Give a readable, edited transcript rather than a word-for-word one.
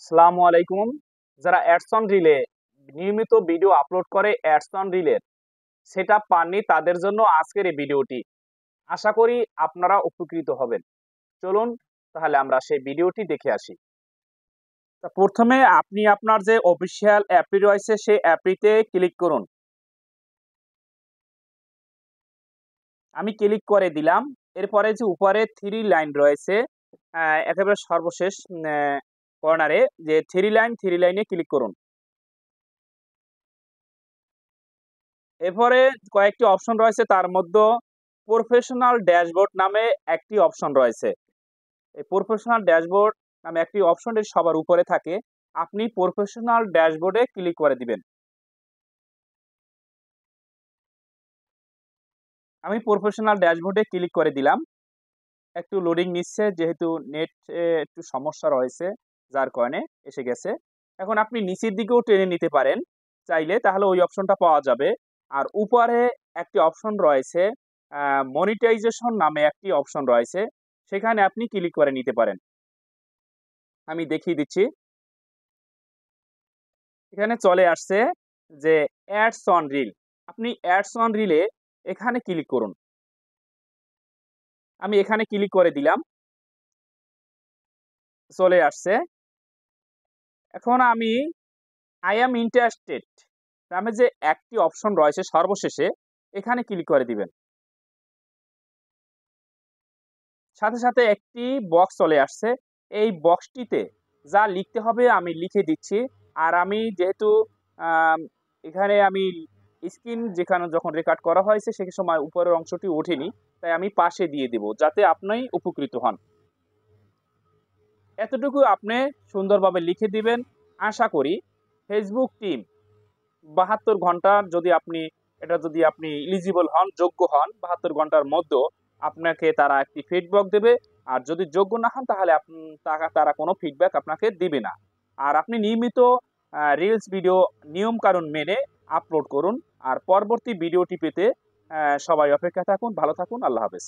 আসসালামু আলাইকুম। যারা অ্যাডস অন রিলে নিয়মিত ভিডিও আপলোড করে অ্যাডস অন রিলের সেটআপ পাননি তাদের জন্য আজকের এই ভিডিওটি। আশা করি আপনারা উপকৃত হবেন। চলুন তাহলে আমরা সেই ভিডিওটি দেখে আসি। প্রথমে আপনি আপনার যে অফিসিয়াল অ্যাপটি রয়েছে সেই অ্যাপটিতে ক্লিক করুন। আমি ক্লিক করে দিলাম। এরপরে যে উপরে 3 লাইন রয়েছে একেবারে সর্বশেষ কর্নারে যে 3 লাইনে ক্লিক করুন। এরপরে কয়েকটি অপশন রয়েছে তার মধ্যে প্রফেশনাল ড্যাশবোর্ড নামে একটি অপশন রয়েছে। এই প্রফেশনাল ড্যাশবোর্ড নামে একটি অপশন এর সবার উপরে থাকে। আপনি প্রফেশনাল ড্যাশবোর্ডে ক্লিক করে দিবেন। আমি প্রফেশনাল ড্যাশবোর্ডে ক্লিক করে দিলাম। একটু লোডিং নিচ্ছে যেহেতু নেট একটু সমস্যা রয়েছে যার কারণে এসে গেছে। এখন আপনি নিচের দিকেও টেনে নিতে পারেন চাইলে তাহলে ওই অপশনটা পাওয়া যাবে। আর উপরে একটি অপশন রয়েছে মনিটাইজেশন নামে একটি অপশন রয়েছে। সেখানে আপনি ক্লিক করে নিতে পারেন। আমি দেখিয়ে দিচ্ছি। এখানে চলে আসছে যে অ্যাডস অন রিল। আপনি অ্যাডস অন রিলে এখানে ক্লিক করুন। আমি এখানে ক্লিক করে দিলাম। চলে আসছে। এখন আমি আই অ্যাম ইন্টারেস্টেড নামে যে একটি অপশন রয়েছে সর্বশেষে এখানে ক্লিক করে দিবেন। সাথে সাথে একটি বক্স চলে আসছে। এই বক্সটিতে যা লিখতে হবে আমি লিখে দিচ্ছি। আর আমি যেহেতু আম এখানে আমি স্ক্রিন যেখানে যখন রেকর্ড করা হয়েছে সে সময় উপরের অংশটি ওঠেনি। তাই আমি পাশে দিয়ে দিব যাতে আপনি উপকৃত হন। এতটুকু আপনি সুন্দরভাবে লিখে দিবেন। আশা করি ফেসবুক টিম ৭২ ঘন্টার যদি আপনি এলিজিবল হন, যোগ্য হন ৭২ ঘন্টার মধ্যে আপনাকে তারা একটি ফিডব্যাক দেবে। আর যদি যোগ্য না হন তাহলে তারা কোনো ফিডব্যাক আপনাকে দিবে না। আর আপনি নিয়মিত রিলস ভিডিও নিয়ম কানুন মেনে আপলোড করুন। আর পরবর্তী ভিডিওটি পেতে সবাই অপেক্ষায় থাকুন। ভালো থাকুন। আল্লাহ হাফেজ।